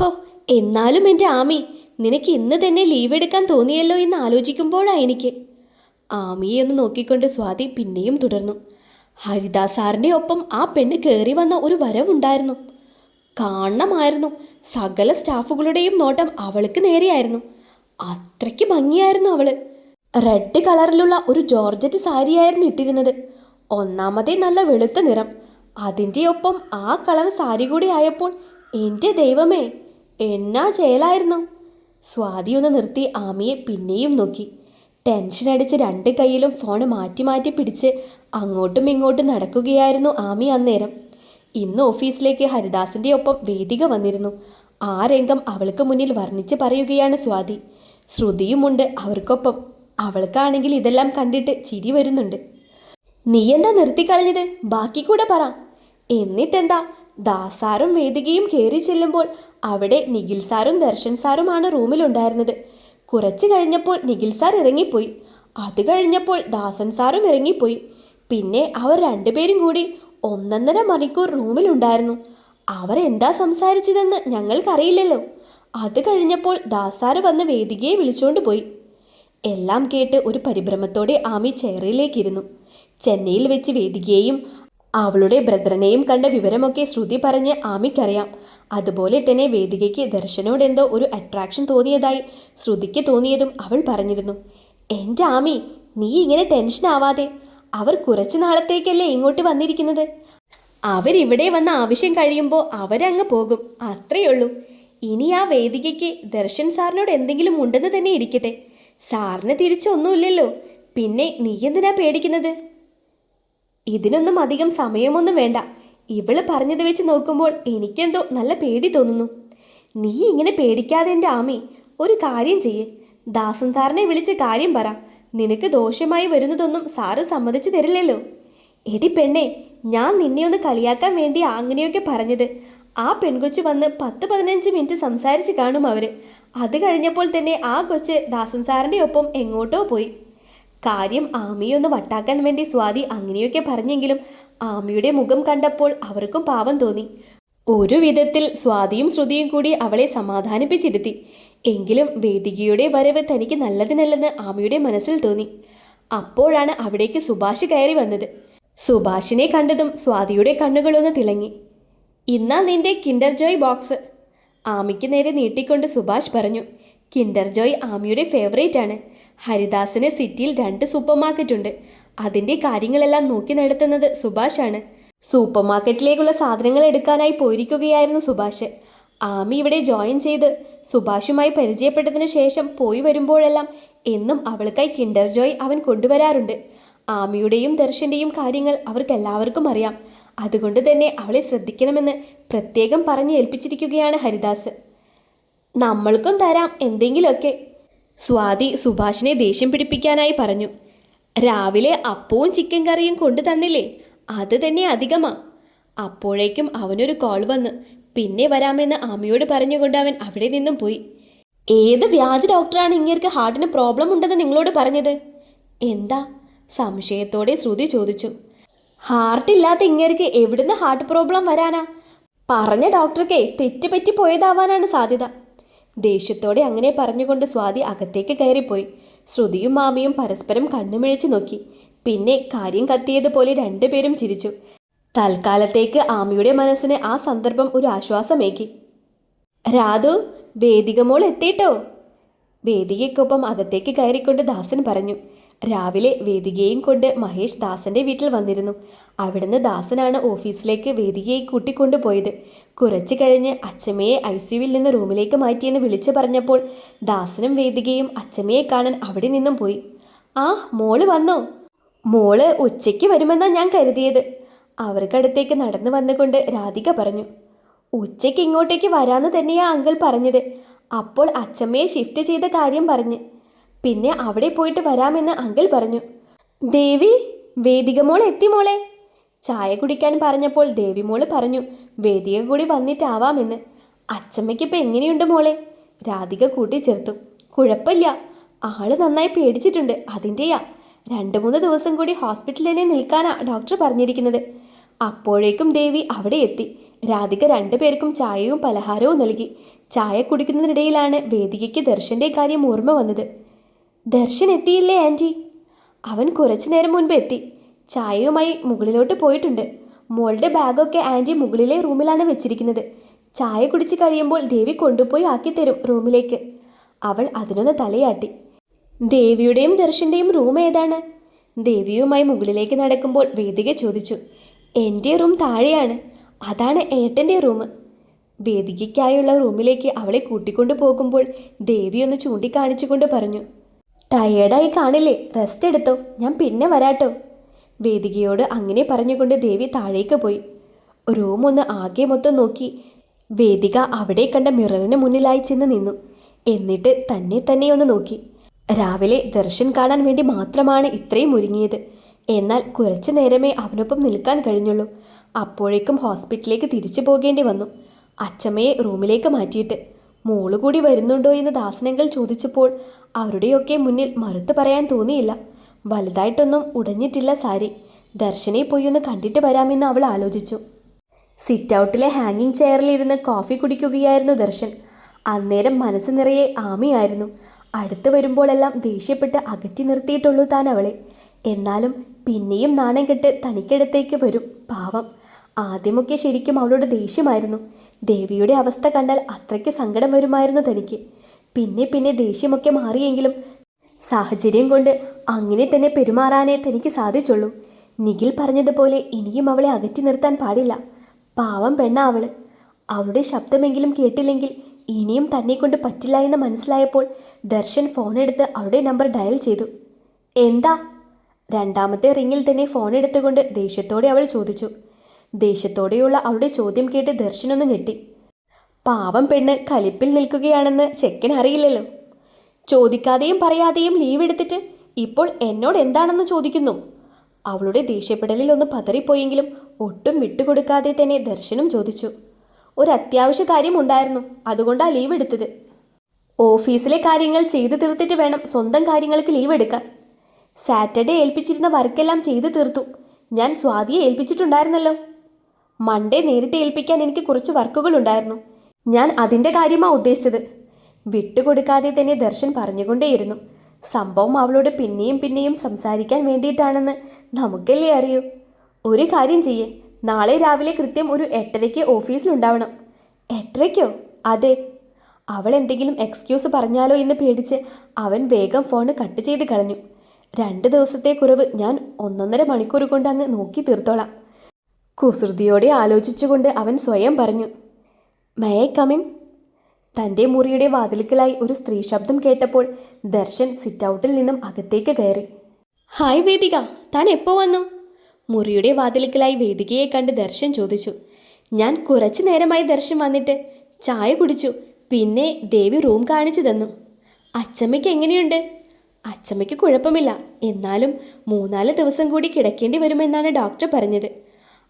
ഹോ, എന്നാലും എൻ്റെ ആമി, നിനക്ക് ഇന്ന് തന്നെ ലീവ് എടുക്കാൻ തോന്നിയല്ലോ എന്ന് ആലോചിക്കുമ്പോഴാണ് എനിക്ക്. ആമിയെ ഒന്ന് നോക്കിക്കൊണ്ട് സ്വാതി പിന്നെയും തുടർന്നു. ഹരിദാസ് സാറിൻ്റെ ഒപ്പം ആ പെണ്ണ് കയറി വന്ന ഒരു വരവുണ്ടായിരുന്നു. കാണണമായിരുന്നു. സകല സ്റ്റാഫുകളുടെയും നോട്ടം അവൾക്ക് നേരെയായിരുന്നു. അത്രയ്ക്ക് ഭംഗിയായിരുന്നു അവള്. റെഡ് കളറിലുള്ള ഒരു ജോർജറ്റ് സാരിയായിരുന്നു ഇട്ടിരുന്നത്. ഒന്നാമതേ നല്ല വെളുത്ത നിറം. അതിൻ്റെ ഒപ്പം ആ കളർ സാരി കൂടി ആയപ്പോൾ എൻ്റെ ദൈവമേ, എന്നാ ചേലായിരുന്നു. സ്വാതി ഒന്ന് നിർത്തി ആമിയെ പിന്നെയും നോക്കി. ടെൻഷൻ അടിച്ച് രണ്ട് കൈയിലും ഫോൺ മാറ്റി മാറ്റി പിടിച്ച് അങ്ങോട്ടും ഇങ്ങോട്ടും നടക്കുകയായിരുന്നു ആമി അന്നേരം. ഇന്ന് ഓഫീസിലേക്ക് ഹരിദാസിൻ്റെ ഒപ്പം വേദിക വന്നിരുന്നു. ആ രംഗം അവൾക്ക് മുന്നിൽ വർണ്ണിച്ച് പറയുകയാണ് സ്വാതി. ശ്രുതിയുമുണ്ട് അവർക്കൊപ്പം. അവൾക്കാണെങ്കിൽ ഇതെല്ലാം കണ്ടിട്ട് ചിരി വരുന്നുണ്ട്. നീ എന്താ നിർത്തിക്കളഞ്ഞത്? ബാക്കി കൂടെ പറ. എന്നിട്ടെന്താ, ദാസാറും വേദികയും കയറി ചെല്ലുമ്പോൾ അവിടെ നിഖിൽ സാറും ദർശൻ സാറുമാണ് റൂമിലുണ്ടായിരുന്നത്. കുറച്ച് കഴിഞ്ഞപ്പോൾ നിഖിൽ സാർ ഇറങ്ങിപ്പോയി. അത് കഴിഞ്ഞപ്പോൾ ദാസൻ സാറും ഇറങ്ങിപ്പോയി. പിന്നെ അവർ രണ്ടുപേരും കൂടി 1.5 മണിക്കൂർ റൂമിലുണ്ടായിരുന്നു. അവർ എന്താ സംസാരിച്ചതെന്ന് ഞങ്ങൾക്കറിയില്ലല്ലോ. അത് കഴിഞ്ഞപ്പോൾ ദാസാറ് വന്ന് വേദികയെ വിളിച്ചോണ്ട് പോയി. എല്ലാം കേട്ട് ഒരു പരിഭ്രമത്തോടെ ആമി ചെയറിലേക്കിരുന്നു. ചെന്നൈയിൽ വെച്ച് വേദികയെയും അവളുടെ ബ്രദറിനെയും കണ്ട വിവരമൊക്കെ ശ്രുതി പറഞ്ഞ് ആമിക്കറിയാം. അതുപോലെ തന്നെ വേദികയ്ക്ക് ദർശനോട് എന്തോ ഒരു അട്രാക്ഷൻ തോന്നിയതായി ശ്രുതിക്ക് തോന്നിയതും അവൾ പറഞ്ഞിരുന്നു. എൻ്റെ ആമി, നീ ഇങ്ങനെ ടെൻഷൻ ആവാതെ. അവർ കുറച്ചു നാളത്തേക്കല്ലേ ഇങ്ങോട്ട് വന്നിരിക്കുന്നത്. അവരിവിടെ വന്ന ആവശ്യം കഴിയുമ്പോൾ അവരങ്ങ് പോകും, അത്രയുള്ളൂ. ഇനി ആ വേദികയ്ക്ക് ദർശൻ സാറിനോട് എന്തെങ്കിലും ഉണ്ടെന്ന് തന്നെ ഇരിക്കട്ടെ. സാറിന് തിരിച്ചൊന്നുമില്ലല്ലോ. പിന്നെ നീ എന്തിനാ പേടിക്കുന്നത്? ഇതിനൊന്നും അധികം സമയമൊന്നും വേണ്ട. ഇവള് പറഞ്ഞത് വെച്ച് നോക്കുമ്പോൾ എനിക്കെന്തോ നല്ല പേടി തോന്നുന്നു. നീ ഇങ്ങനെ പേടിക്കാതെ എൻ്റെ ആമി, ഒരു കാര്യം ചെയ്യ്. ദാസൻ സാറിനെ വിളിച്ച് കാര്യം പറ. നിനക്ക് ദോഷമായി വരുന്നതൊന്നും സാറ് സമ്മതിച്ചു തരില്ലല്ലോ. എടി പെണ്ണെ, ഞാൻ നിന്നെ ഒന്ന് കളിയാക്കാൻ വേണ്ടി അങ്ങനെയൊക്കെ പറഞ്ഞത്. ആ പെൺകൊച്ച് വന്ന് 10-15 മിനിറ്റ് സംസാരിച്ച് കാണും അവർ. അത് കഴിഞ്ഞപ്പോൾ തന്നെ ആ കൊച്ച് ദാസൻ സാറിൻ്റെ ഒപ്പം എങ്ങോട്ടോ പോയി. കാര്യം ആമിയൊന്ന് വട്ടാക്കാൻ വേണ്ടി സ്വാതി അങ്ങനെയൊക്കെ പറഞ്ഞെങ്കിലും ആമിയുടെ മുഖം കണ്ടപ്പോൾ അവർക്കും പാവം തോന്നി. ഒരു വിധത്തിൽ സ്വാതിയും ശ്രുതിയും കൂടി അവളെ സമാധാനിപ്പിച്ചിരുത്തി. എങ്കിലും വേദികയുടെ വരവ് തനിക്ക് നല്ലതിനല്ലെന്ന് ആമിയുടെ മനസ്സിൽ തോന്നി. അപ്പോഴാണ് അവിടേക്ക് സുഭാഷ് കയറി വന്നത്. സുഭാഷിനെ കണ്ടതും സ്വാതിയുടെ കണ്ണുകളൊന്ന് തിളങ്ങി. ഇന്നാ നിന്റെ കിൻഡർ ജോയ് ബോക്സ്. ആമിക്ക് നേരെ നീട്ടിക്കൊണ്ട് സുഭാഷ് പറഞ്ഞു. കിൻഡർ ജോയ് ആമിയുടെ ഫേവറേറ്റ് ആണ്. ഹരിദാസിന് സിറ്റിയിൽ 2 സൂപ്പർ മാർക്കറ്റ് ഉണ്ട്. അതിൻ്റെ കാര്യങ്ങളെല്ലാം നോക്കി നടത്തുന്നത് സുഭാഷാണ്. സൂപ്പർ മാർക്കറ്റിലേക്കുള്ള സാധനങ്ങൾ എടുക്കാനായി പോയിരിക്കുകയായിരുന്നു സുഭാഷ്. ആമി ഇവിടെ ജോയിൻ ചെയ്ത് സുഭാഷുമായി പരിചയപ്പെട്ടതിന് ശേഷം പോയി വരുമ്പോഴെല്ലാം എന്നും അവൾക്കായി കിൻഡർ ജോയ് അവൻ കൊണ്ടുവരാറുണ്ട്. ആമിയുടെയും ദർശൻ്റെയും കാര്യങ്ങൾ അവർക്കെല്ലാവർക്കും അറിയാം. അതുകൊണ്ട് തന്നെ അവളെ ശ്രദ്ധിക്കണമെന്ന് പ്രത്യേകം പറഞ്ഞ് ഏൽപ്പിച്ചിരിക്കുകയാണ് ഹരിദാസ്. നമ്മൾക്കും തരാം എന്തെങ്കിലുമൊക്കെ. സ്വാതി സുഭാഷിനെ ദേഷ്യം പിടിപ്പിക്കാനായി പറഞ്ഞു. രാവിലെ അപ്പവും ചിക്കൻ കറിയും കൊണ്ടു തന്നില്ലേ, അത് തന്നെ അധികമാ. അപ്പോഴേക്കും അവനൊരു കോൾ വന്നു. പിന്നെ വരാമെന്ന് ആമിയോട് പറഞ്ഞുകൊണ്ട് അവൻ അവിടെ നിന്നും പോയി. ഏത് വ്യാജ ഡോക്ടറാണ് ഇങ്ങേർക്ക് ഹാർട്ടിന് പ്രോബ്ലം ഉണ്ടെന്ന് നിങ്ങളോട് പറഞ്ഞത്? എന്താ? സംശയത്തോടെ ശ്രുതി ചോദിച്ചു. ഹാർട്ടില്ലാത്ത ഇങ്ങേർക്ക് എവിടുന്ന് ഹാർട്ട് പ്രോബ്ലം വരാനാ? പറഞ്ഞ ഡോക്ടർക്ക് തെറ്റുപറ്റി പോയതാവാനാണ് സാധ്യത. ദേഷ്യത്തോടെ അങ്ങനെ പറഞ്ഞുകൊണ്ട് സ്വാതി അകത്തേക്ക് കയറിപ്പോയി. ശ്രുതിയും മാമിയും പരസ്പരം കണ്ണുമിഴിച്ചു നോക്കി. പിന്നെ കാര്യം കത്തിയതുപോലെ രണ്ടുപേരും ചിരിച്ചു. തൽക്കാലത്തേക്ക് ആമിയുടെ മനസ്സിന് ആ സന്ദർഭം ഒരു ആശ്വാസമേകി. രാധു, വേദിക മോൾ എത്തിയിട്ടോ? വേദികയ്ക്കൊപ്പം അകത്തേക്ക് കയറിക്കൊണ്ട് ദാസൻ പറഞ്ഞു. രാവിലെ വേദികയും കൊണ്ട് മഹേഷ് ദാസന്റെ വീട്ടിൽ വന്നിരുന്നു. അവിടുന്ന് ദാസനാണ് ഓഫീസിലേക്ക് വേദികയെ കൂട്ടിക്കൊണ്ടുപോയത്. കുറച്ചു കഴിഞ്ഞ് അച്ചമ്മയെ ICUവിൽ നിന്ന് റൂമിലേക്ക് മാറ്റിയെന്ന് വിളിച്ചു പറഞ്ഞപ്പോൾ ദാസനും വേദികയും അച്ചമ്മയെ കാണാൻ അവിടെ നിന്നും പോയി. ആ, മോള് വന്നോ? മോള് ഉച്ചയ്ക്ക് വരുമെന്നാണ് ഞാൻ കരുതിയത്. അവർക്കടുത്തേക്ക് നടന്നു വന്നുകൊണ്ട് രാധിക പറഞ്ഞു. ഉച്ചയ്ക്ക് ഇങ്ങോട്ടേക്ക് വരാമെന്ന് തന്നെയാ അങ്കിൾ പറഞ്ഞത്. അപ്പോൾ അച്ചമ്മയെ ഷിഫ്റ്റ് ചെയ്ത കാര്യം പറഞ്ഞ്. പിന്നെ അവിടെ പോയിട്ട് വരാമെന്ന് അങ്കിൾ പറഞ്ഞു. ദേവി, വേദിക മോൾ എത്തി മോളെ. ചായ കുടിക്കാൻ പറഞ്ഞപ്പോൾ ദേവി മോള് പറഞ്ഞു വേദിക കൂടി വന്നിട്ടാവാമെന്ന്. അച്ചമ്മയ്ക്കിപ്പോൾ എങ്ങനെയുണ്ട് മോളെ? രാധിക കൂട്ടിച്ചേർത്തു. കുഴപ്പമില്ല, ആള് നന്നായി പേടിച്ചിട്ടുണ്ട്, അതിൻ്റെയാ. 2-3 ദിവസം കൂടി ഹോസ്പിറ്റലിൽ തന്നെ നിൽക്കാനാ ഡോക്ടർ പറഞ്ഞിരിക്കുന്നത്. അപ്പോഴേക്കും ദേവി അവിടെ എത്തി. രാധിക രണ്ടുപേർക്കും ചായയും പലഹാരവും നൽകി. ചായ കുടിക്കുന്നതിനിടയിലാണ് വേദികയ്ക്ക് ദർശൻ്റെ കാര്യം ഓർമ്മ വന്നത്. ദർശൻ എത്തിയില്ലേ ആൻറ്റി? അവൻ കുറച്ചു നേരം മുൻപ് എത്തി. ചായയുമായി മുകളിലോട്ട് പോയിട്ടുണ്ട്. മോളുടെ ബാഗൊക്കെ ആൻറ്റി മുകളിലെ റൂമിലാണ് വെച്ചിരിക്കുന്നത്. ചായ കുടിച്ച് കഴിയുമ്പോൾ ദേവി കൊണ്ടുപോയി ആക്കിത്തരും റൂമിലേക്ക്. അവൾ അതിനൊന്ന് തലയാട്ടി. ദേവിയുടെയും ദർശൻ്റെയും റൂം ഏതാണ്? ദേവിയുമായി മുകളിലേക്ക് നടക്കുമ്പോൾ വേദിക ചോദിച്ചു. എൻ്റെ റൂം താഴെയാണ്, അതാണ് ഏട്ടൻ്റെ റൂം. വേദികയ്ക്കായുള്ള റൂമിലേക്ക് അവളെ കൂട്ടിക്കൊണ്ടു പോകുമ്പോൾ ദേവി ഒന്ന് ചൂണ്ടിക്കാണിച്ചുകൊണ്ട് പറഞ്ഞു. ടയേർഡായി കാണില്ലേ, റെസ്റ്റ് എടുത്തോ, ഞാൻ പിന്നെ വരാട്ടോ. വേദികയോട് അങ്ങനെ പറഞ്ഞുകൊണ്ട് ദേവി താഴേക്ക് പോയി. റൂം ഒന്ന് ആകെ മൊത്തം നോക്കി വേദിക അവിടെ കണ്ട മിററിന് മുന്നിലായി ചെന്ന് നിന്നു. എന്നിട്ട് തന്നെ ഒന്ന് നോക്കി. രാവിലെ ദർശൻ കാണാൻ വേണ്ടി മാത്രമാണ് ഇത്രയും ഒരുങ്ങിയത്. എന്നാൽ കുറച്ചു നേരമേ അവനൊപ്പം നിൽക്കാൻ കഴിഞ്ഞുള്ളൂ. അപ്പോഴേക്കും ഹോസ്പിറ്റലിലേക്ക് തിരിച്ചു പോകേണ്ടി വന്നു. അച്ചമ്മയെ റൂമിലേക്ക് മാറ്റിയിട്ട്. മോള് കൂടി വരുന്നുണ്ടോ എന്ന് ദാസനങ്ങൾ ചോദിച്ചപ്പോൾ അവരുടെയൊക്കെ മുന്നിൽ മറുത്തു പറയാൻ തോന്നിയില്ല. വലുതായിട്ടൊന്നും ഉടഞ്ഞിട്ടില്ല സാരി. ദർശനെ പോയി ഒന്ന് കണ്ടിട്ട് വരാമെന്ന് അവൾ ആലോചിച്ചു. സിറ്റ് ഔട്ടിലെ ഹാങ്ങിങ് ചെയറിലിരുന്ന് കോഫി കുടിക്കുകയായിരുന്നു ദർശൻ. അന്നേരം മനസ്സ് നിറയെ ആമിയായിരുന്നു. അടുത്ത് വരുമ്പോഴെല്ലാം ദേഷ്യപ്പെട്ട് അകറ്റി നിർത്തിയിട്ടുള്ളൂ താൻ അവളെ. എന്നാലും പിന്നെയും നാണം കെട്ട് തനിക്കടുത്തേക്ക് വരും. പാവം. ആദ്യമൊക്കെ ശരിക്കും അവളോട് ദേഷ്യമായിരുന്നു. ദേവിയുടെ അവസ്ഥ കണ്ടാൽ അത്രയ്ക്ക് സങ്കടം വരുമായിരുന്നു തനിക്ക്. പിന്നെ ദേഷ്യമൊക്കെ മാറിയെങ്കിലും സാഹചര്യം കൊണ്ട് അങ്ങനെ തന്നെ പെരുമാറാനേ തനിക്ക് സാധിച്ചുള്ളൂ. നിഖിൽ പറഞ്ഞതുപോലെ ഇനിയും അവളെ അകറ്റി നിർത്താൻ പാടില്ല. പാവം പെണ്ണ അവള്. അവളുടെ ശബ്ദമെങ്കിലും കേട്ടില്ലെങ്കിൽ ഇനിയും തന്നെ കൊണ്ട് പറ്റില്ല എന്ന് മനസ്സിലായപ്പോൾ ദർശൻ ഫോണെടുത്ത് അവളുടെ നമ്പർ ഡയൽ ചെയ്തു. എന്താ? രണ്ടാമത്തെ റിങ്ങിൽ തന്നെ ഫോൺ എടുത്തുകൊണ്ട് ദേഷ്യത്തോടെ അവൾ ചോദിച്ചു. ദേഷ്യത്തോടെയുള്ള അവളുടെ ചോദ്യം കേട്ട് ദർശനൊന്ന് ഞെട്ടി. പാവം പെണ്ണ് കലിപ്പിൽ നിൽക്കുകയാണെന്ന് ചെക്കൻ അറിയില്ലല്ലോ. ചോദിക്കാതെയും പറയാതെയും ലീവ് എടുത്തിട്ട് ഇപ്പോൾ എന്നോട് എന്താണെന്ന് ചോദിക്കുന്നു. അവളുടെ ദേഷ്യപ്പെടലിൽ ഒന്ന് പതറിപ്പോയെങ്കിലും ഒട്ടും വിട്ടുകൊടുക്കാതെ തന്നെ ദർശനം ചോദിച്ചു. ഒരു അത്യാവശ്യ കാര്യം ഉണ്ടായിരുന്നു, അതുകൊണ്ടാ ലീവ് എടുത്തത്. ഓഫീസിലെ കാര്യങ്ങൾ ചെയ്തു തീർത്തിട്ട് വേണം സ്വന്തം കാര്യങ്ങൾക്ക് ലീവ് എടുക്കാൻ. സാറ്റർഡേ ഏൽപ്പിച്ചിരുന്ന വർക്കെല്ലാം ചെയ്തു തീർത്തു. ഞാൻ സ്വാതിയെ ഏൽപ്പിച്ചിട്ടുണ്ടായിരുന്നല്ലോ. മൺഡേ നേരിട്ട് ഏൽപ്പിക്കാൻ എനിക്ക് കുറച്ച് വർക്കുകൾ ഉണ്ടായിരുന്നു. ഞാൻ അതിൻ്റെ കാര്യമാണ് ഉദ്ദേശിച്ചത്. വിട്ടുകൊടുക്കാതെ തന്നെ ദർശൻ പറഞ്ഞുകൊണ്ടേയിരുന്നു. സംഭവം അവളോട് പിന്നെയും സംസാരിക്കാൻ വേണ്ടിയിട്ടാണെന്ന് നമുക്കല്ലേ അറിയൂ. ഒരു കാര്യം ചെയ്യേ, നാളെ രാവിലെ കൃത്യം ഒരു 8:30 ഓഫീസിലുണ്ടാവണം. 8:30? അതെ. അവൾ എന്തെങ്കിലും എക്സ്ക്യൂസ് പറഞ്ഞാലോ എന്ന് പേടിച്ച് അവൻ വേഗം ഫോൺ കട്ട് ചെയ്ത് കളഞ്ഞു. 2 ദിവസത്തെ കുറവ് ഞാൻ 1.5 മണിക്കൂർ കൊണ്ട് അങ്ങ് നോക്കി തീർത്തോളാം. കുസൃതിയോടെ ആലോചിച്ചുകൊണ്ട് അവൻ സ്വയം പറഞ്ഞു. May I come in? തൻ്റെ മുറിയുടെ വാതിൽക്കലായി ഒരു സ്ത്രീ ശബ്ദം കേട്ടപ്പോൾ ദർശൻ സിറ്റ് ഔട്ടിൽ നിന്നും അകത്തേക്ക് കയറി. ഹായ് വേദിക, താൻ എപ്പോൾ വന്നു? മുറിയുടെ വാതിൽക്കലായി വേദികയെ കണ്ട് ദർശൻ ചോദിച്ചു. ഞാൻ കുറച്ചു നേരമായി ദർശൻ വന്നിട്ട്. ചായ കുടിച്ചു. പിന്നെ ദേവി റൂം കാണിച്ചു തന്നു. അച്ചമ്മയ്ക്ക് എങ്ങനെയുണ്ട്? അച്ചമ്മയ്ക്ക് കുഴപ്പമില്ല. എന്നാലും 3-4 ദിവസം കൂടി കിടക്കേണ്ടി വരുമെന്നാണ് ഡോക്ടർ പറഞ്ഞത്.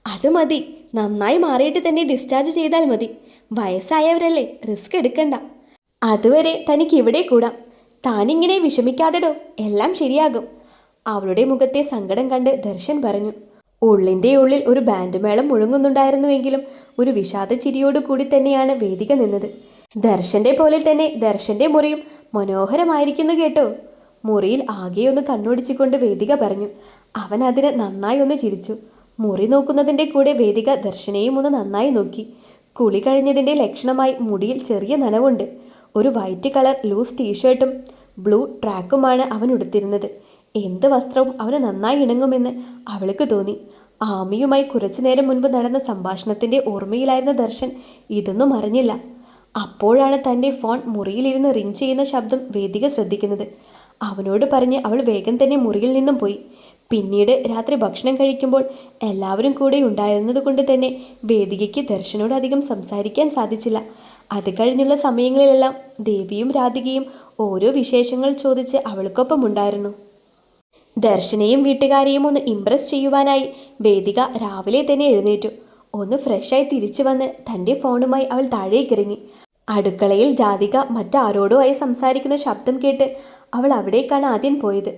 അത് മതി, നന്നായി മാറിയിട്ട് തന്നെ ഡിസ്ചാർജ് ചെയ്താൽ മതി. വയസ്സായവരല്ലേ, റിസ്ക് എടുക്കണ്ട. അതുവരെ തനിക്ക് ഇവിടെ കൂടാം. താനിങ്ങനെ വിഷമിക്കാതെടോ, എല്ലാം ശരിയാകും. അവളുടെ മുഖത്തെ സങ്കടം കണ്ട് ദർശൻ പറഞ്ഞു. ഉള്ളിൻ്റെ ഉള്ളിൽ ഒരു ബാൻഡ് മേളം മുഴങ്ങുന്നുണ്ടായിരുന്നുവെങ്കിലും ഒരു വിഷാദ ചിരിയോടു കൂടി തന്നെയാണ് വേദിക നിന്നത്. ദർശൻ്റെ പോലെ തന്നെ ദർശൻ്റെ മുറിയും മനോഹരമായിരിക്കുന്നു കേട്ടോ. മുറിയിൽ ആകെയൊന്ന് കണ്ണോടിച്ചുകൊണ്ട് വേദിക പറഞ്ഞു. അവൻ അതിന് നന്നായി ഒന്ന് ചിരിച്ചു. മുറി നോക്കുന്നതിൻ്റെ കൂടെ വേദിക ദർശനെയും ഒന്ന് നന്നായി നോക്കി. കുളി കഴിഞ്ഞതിൻ്റെ ലക്ഷണമായി മുടിയിൽ ചെറിയ നനവുണ്ട്. ഒരു വൈറ്റ് കളർ ലൂസ് ടീഷർട്ടും ബ്ലൂ ട്രാക്കുമാണ് അവൻ ഉടുത്തിരുന്നത്. എന്ത് വസ്ത്രവും അവന് നന്നായി ഇണങ്ങുമെന്ന് അവൾക്ക് തോന്നി. ആമിയുമായി കുറച്ചു നേരം മുൻപ് നടന്ന സംഭാഷണത്തിൻ്റെ ഓർമ്മയിലായിരുന്ന ദർശൻ ഇതൊന്നും അറിഞ്ഞില്ല. അപ്പോഴാണ് തൻ്റെ ഫോൺ മുറിയിലിരുന്ന് റിങ് ചെയ്യുന്ന ശബ്ദം വേദിക ശ്രദ്ധിക്കുന്നത്. അവനോട് പറഞ്ഞ് അവൾ വേഗം തന്നെ മുറിയിൽ നിന്നും പോയി. പിന്നീട് രാത്രി ഭക്ഷണം കഴിക്കുമ്പോൾ എല്ലാവരും കൂടെ ഉണ്ടായിരുന്നത് കൊണ്ട് തന്നെ വേദികയ്ക്ക് ദർശനോട് അധികം സംസാരിക്കാൻ സാധിച്ചില്ല. അത് കഴിഞ്ഞുള്ള സമയങ്ങളിലെല്ലാം ദേവിയും രാധികയും ഓരോ വിശേഷങ്ങൾ ചോദിച്ച് അവൾക്കൊപ്പം ഉണ്ടായിരുന്നു. ദർശനെയും വീട്ടുകാരെയും ഒന്ന് ഇംപ്രസ് ചെയ്യുവാനായി വേദിക രാവിലെ തന്നെ എഴുന്നേറ്റു. ഒന്ന് ഫ്രഷായി തിരിച്ചു വന്ന് തൻ്റെ ഫോണുമായി അവൾ താഴേക്കിറങ്ങി. അടുക്കളയിൽ രാധിക മറ്റാരോടോ ആയി സംസാരിക്കുന്ന ശബ്ദം കേട്ട് അവൾ അവിടേക്കാണ് ആദ്യം പോയത്.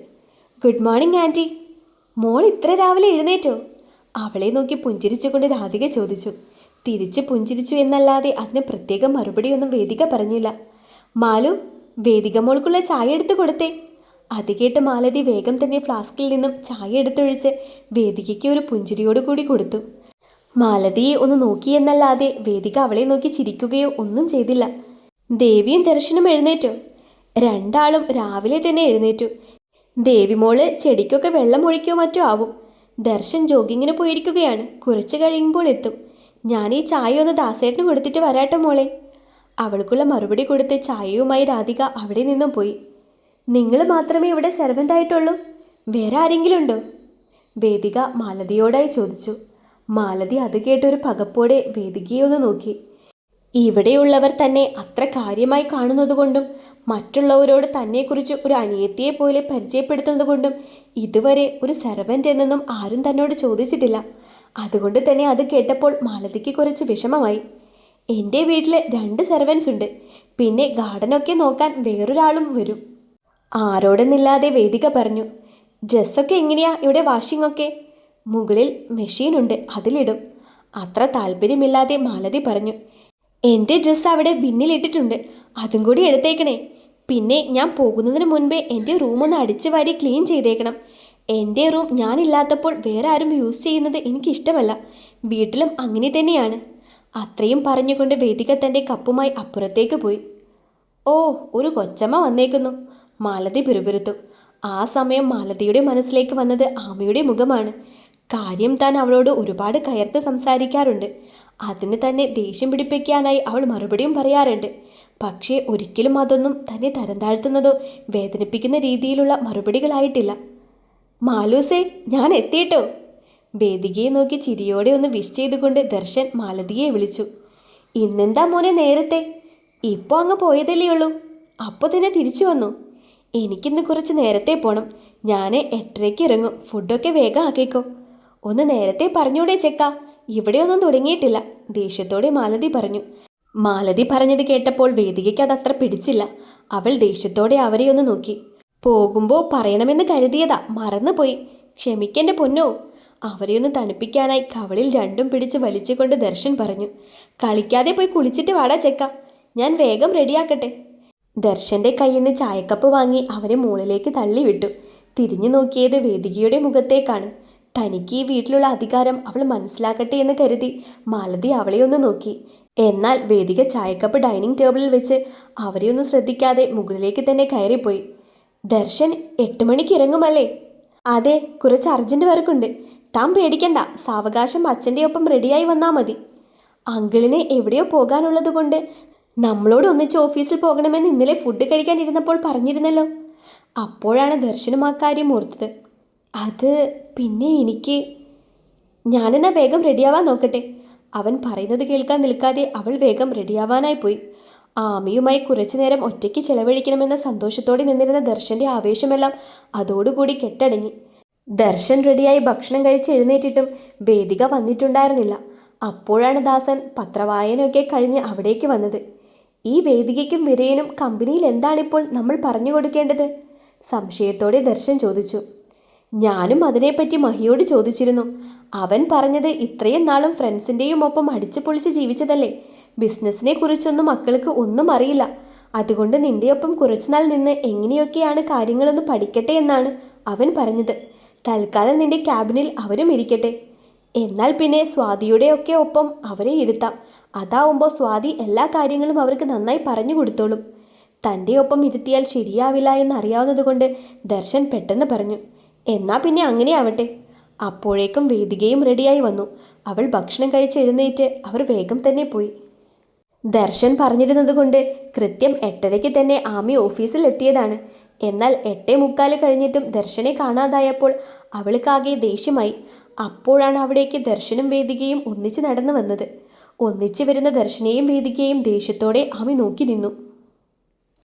Good morning anti. മോൾ ഇത്ര രാവിലെ എഴുന്നേറ്റോ? അവളെ നോക്കി പുഞ്ചിരിച്ചുകൊണ്ട് രാധിക ചോദിച്ചു. തിരിച്ച് പുഞ്ചിരിച്ചു എന്നല്ലാതെ അതിന് പ്രത്യേകം മറുപടിയൊന്നും വേദിക പറഞ്ഞില്ല. മാലു, വേദിക മോൾക്കുള്ള ചായ എടുത്തു കൊടുത്തേ. അത് കേട്ട് മാലതി വേഗം തന്നെ ഫ്ലാസ്കിൽ നിന്നും ചായ എടുത്തൊഴിച്ച് വേദികയ്ക്ക് ഒരു പുഞ്ചിരിയോടുകൂടി കൊടുത്തു. മാലതിയെ ഒന്ന് നോക്കിയെന്നല്ലാതെ വേദിക അവളെ നോക്കി ചിരിക്കുകയോ ഒന്നും ചെയ്തില്ല. ദേവിയും ദർശനും എഴുന്നേറ്റു. രണ്ടാളും രാവിലെ തന്നെ എഴുന്നേറ്റു. ദേവി മോള് ചെടിക്കൊക്കെ വെള്ളം ഒഴിക്കോ മറ്റോ ആവും. ദർശൻ ജോഗിങ്ങിന് പോയിരിക്കുകയാണ്. കുറച്ച് കഴിയുമ്പോൾ എത്തും. ഞാൻ ഈ ചായ ഒന്ന് ദാസേട്ടന് കൊടുത്തിട്ട് വരാട്ടോ മോളെ. അവൾക്കുള്ള മറുപടി കൊടുത്ത് ചായയുമായി രാധിക അവിടെ നിന്നും പോയി. നിങ്ങൾ മാത്രമേ ഇവിടെ സെർവൻ്റ് ആയിട്ടുള്ളൂ? വേറെ ആരെങ്കിലും ഉണ്ടോ? വേദിക മാലതിയോടായി ചോദിച്ചു. മാലതി അത് കേട്ടൊരു പകപ്പോടെ വേദികയെ ഒന്ന് നോക്കി. ഇവിടെയുള്ളവർ തന്നെ അത്ര കാര്യമായി കാണുന്നതുകൊണ്ടും മറ്റുള്ളവരോട് തന്നെക്കുറിച്ച് ഒരു അനിയത്തിയെ പോലെ പരിചയപ്പെടുത്തുന്നതുകൊണ്ടും ഇതുവരെ ഒരു സെർവൻ്റ് എന്നൊന്നും ആരും തന്നോട് ചോദിച്ചിട്ടില്ല. അതുകൊണ്ട് തന്നെ അത് കേട്ടപ്പോൾ മാലതിക്ക് കുറച്ച് വിഷമമായി. എൻ്റെ വീട്ടിൽ 2 സെർവൻസ് ഉണ്ട്. പിന്നെ ഗാർഡനൊക്കെ നോക്കാൻ വേറൊരാളും വരും. ആരോടെന്നില്ലാതെ വേദിക പറഞ്ഞു. ഡ്രസ്സൊക്കെ എങ്ങനെയാ ഇവിടെ വാഷിംഗ് ഒക്കെ? മുകളിൽ മെഷീനുണ്ട്, അതിലിടും. അത്ര താല്പര്യമില്ലാതെ മാലതി പറഞ്ഞു. എൻ്റെ ഡ്രസ്സ് അവിടെ ബിന്നിലിട്ടിട്ടുണ്ട്, അതും കൂടി എടുത്തേക്കണേ. പിന്നെ ഞാൻ പോകുന്നതിന് മുൻപേ എൻ്റെ റൂമൊന്ന് അടിച്ചു വാരി ക്ലീൻ ചെയ്തേക്കണം. എൻ്റെ റൂം ഞാനില്ലാത്തപ്പോൾ വേറെ ആരും യൂസ് ചെയ്യുന്നത് എനിക്കിഷ്ടമല്ല. വീട്ടിലും അങ്ങനെ തന്നെയാണ്. അത്രയും പറഞ്ഞുകൊണ്ട് വേദിക തൻ്റെ കപ്പുമായി അപ്പുറത്തേക്ക് പോയി. ഓ, ഒരു കൊച്ചമ്മ വന്നേക്കുന്നു, മാലതി പിറുപിറുത്തു. ആ സമയം മാലതിയുടെ മനസ്സിലേക്ക് വന്നത് ആമയുടെ മുഖമാണ്. കാര്യം താൻ അവളോട് ഒരുപാട് കയർത്ത് സംസാരിക്കാറുണ്ട്. അതിന് തന്നെ ദേഷ്യം പിടിപ്പിക്കാനായി അവൾ മറുപടിയും പറയാറുണ്ട്. പക്ഷേ ഒരിക്കലും അതൊന്നും തന്നെ തരം താഴ്ത്തുന്നതോ വേദനിപ്പിക്കുന്ന രീതിയിലുള്ള മറുപടികളായിട്ടില്ല. മാലൂസേ, ഞാൻ എത്തിയിട്ടോ. വേദികയെ നോക്കി ചിരിയോടെ ഒന്ന് വിഷ് ചെയ്തുകൊണ്ട് ദർശൻ മാലതിയെ വിളിച്ചു. ഇന്നെന്താ മോനെ നേരത്തെ? ഇപ്പോൾ അങ്ങ് പോയതല്ലേ ഉള്ളൂ. അപ്പോൾ തന്നെ തിരിച്ചു വന്നു. എനിക്കിന്ന് കുറച്ച് നേരത്തെ പോകണം. ഞാൻ 8:30 ഇറങ്ങും. ഫുഡൊക്കെ വേഗം ആക്കിക്കോ. ഒന്ന് നേരത്തെ പറഞ്ഞൂടെ ചെക്ക, ഇവിടെയൊന്നും തുടങ്ങിയിട്ടില്ല, ദേഷ്യത്തോടെ മാലതി പറഞ്ഞു. മാലതി പറഞ്ഞത് കേട്ടപ്പോൾ വേദികയ്ക്ക് അതത്ര പിടിച്ചില്ല. അവൾ ദേഷ്യത്തോടെ അവരെ ഒന്ന് നോക്കി. പോകുമ്പോൾ പറയണമെന്ന് കരുതിയതാ, മറന്നുപോയി. ക്ഷമിക്കെൻ്റെ പൊന്നോ. അവരെയൊന്ന് തണുപ്പിക്കാനായി കവളിൽ രണ്ടും പിടിച്ച് വലിച്ചുകൊണ്ട് ദർശൻ പറഞ്ഞു. കളിക്കാതെ പോയി കുളിച്ചിട്ട് വാടാ ചെക്ക, ഞാൻ വേഗം റെഡിയാക്കട്ടെ. ദർശൻ്റെ കയ്യിൽ നിന്ന് ചായക്കപ്പ് വാങ്ങി അവനെ മുകളിലേക്ക് തള്ളിവിട്ടു. തിരിഞ്ഞു നോക്കിയത് വേദികയുടെ മുഖത്തേക്കാണ്. തനിക്ക് ഈ വീട്ടിലുള്ള അധികാരം അവൾ മനസ്സിലാക്കട്ടെ എന്ന് കരുതി മാലതി അവളെ ഒന്ന് നോക്കി. എന്നാൽ വേദിക ചായക്കപ്പ് ഡൈനിങ് ടേബിളിൽ വെച്ച് അവരെ ഒന്ന് ശ്രദ്ധിക്കാതെ മുകളിലേക്ക് തന്നെ കയറിപ്പോയി. ദർശൻ 8 മണിക്ക് ഇറങ്ങുമല്ലേ? അതെ, കുറച്ച് അർജൻറ്റ് വർക്കുണ്ട്. താൻ പേടിക്കണ്ട, സാവകാശം അച്ഛൻ്റെ ഒപ്പം റെഡിയായി വന്നാൽ മതി. അങ്കിളിന് എവിടെയോ പോകാനുള്ളത് കൊണ്ട് നമ്മളോട് ഒന്നിച്ച് ഓഫീസിൽ പോകണമെന്ന് ഇന്നലെ ഫുഡ് കഴിക്കാനിരുന്നപ്പോൾ പറഞ്ഞിരുന്നല്ലോ. അപ്പോഴാണ് ദർശനം ആ കാര്യം ഓർത്തത്. അത് പിന്നെ ഞാനെന്നാ വേഗം റെഡിയാവാൻ നോക്കട്ടെ. അവൻ പറയുന്നത് കേൾക്കാൻ നിൽക്കാതെ അവൾ വേഗം റെഡിയാവാനായി പോയി. ആമിയുമായി കുറച്ചു നേരം ഒറ്റയ്ക്ക് ചെലവഴിക്കണമെന്ന സന്തോഷത്തോടെ നിന്നിരുന്ന ദർശൻ്റെ ആവേശമെല്ലാം അതോടുകൂടി കെട്ടടങ്ങി. ദർശൻ റെഡിയായി ഭക്ഷണം കഴിച്ച് എഴുന്നേറ്റിട്ടും വേദിക വന്നിട്ടുണ്ടായിരുന്നില്ല. അപ്പോഴാണ് ദാസൻ പത്രവായനയൊക്കെ കഴിഞ്ഞ് അവിടേക്ക് വന്നത്. ഈ വേദികയ്ക്കും വിരയനും കമ്പനിയിൽ എന്താണിപ്പോൾ നമ്മൾ പറഞ്ഞു കൊടുക്കേണ്ടത്? സംശയത്തോടെ ദർശൻ ചോദിച്ചു. ഞാനും അതിനെപ്പറ്റി മഹിയോട് ചോദിച്ചിരുന്നു. അവൻ പറഞ്ഞത് ഇത്രയും നാളും ഫ്രണ്ട്സിൻ്റെയും ഒപ്പം അടിച്ചു പൊളിച്ച് ജീവിച്ചതല്ലേ, ബിസിനസ്സിനെ കുറിച്ചൊന്നും മക്കൾക്ക് ഒന്നും അറിയില്ല. അതുകൊണ്ട് നിന്റെ ഒപ്പം കുറച്ചുനാൾ നിന്ന് എങ്ങനെയൊക്കെയാണ് കാര്യങ്ങളൊന്ന് പഠിക്കട്ടെ എന്നാണ് അവൻ പറഞ്ഞത്. തൽക്കാലം നിന്റെ ക്യാബിനിൽ അവരും ഇരിക്കട്ടെ. എന്നാൽ പിന്നെ സ്വാതിയുടെയൊക്കെ ഒപ്പം അവരെ ഇരുത്താം. അതാവുമ്പോൾ സ്വാതി എല്ലാ കാര്യങ്ങളും അവർക്ക് നന്നായി പറഞ്ഞു കൊടുത്തോളും. തൻ്റെ ഒപ്പം ഇരുത്തിയാൽ ശരിയാവില്ല എന്നറിയാവുന്നതുകൊണ്ട് ദർശൻ പെട്ടെന്ന് പറഞ്ഞു. എന്നാൽ പിന്നെ അങ്ങനെ ആവട്ടെ. അപ്പോഴേക്കും വേദികയും റെഡിയായി വന്നു. അവൾ ഭക്ഷണം കഴിച്ച് എഴുന്നേറ്റ് അവർ വേഗം തന്നെ പോയി. ദർശൻ പറഞ്ഞിരുന്നത് കൊണ്ട് കൃത്യം 8:30 തന്നെ ആമി ഓഫീസിൽ എത്തിയതാണ്. എന്നാൽ 8:45 കഴിഞ്ഞിട്ടും ദർശനെ കാണാതായപ്പോൾ അവൾക്കാകെ ദേഷ്യമായി. അപ്പോഴാണ് അവിടേക്ക് ദർശനും വേദികയും ഒന്നിച്ച് നടന്നു വന്നത്. ഒന്നിച്ച് വരുന്ന ദർശനെയും വേദികയെയും ദേഷ്യത്തോടെ ആമി നോക്കി നിന്നു.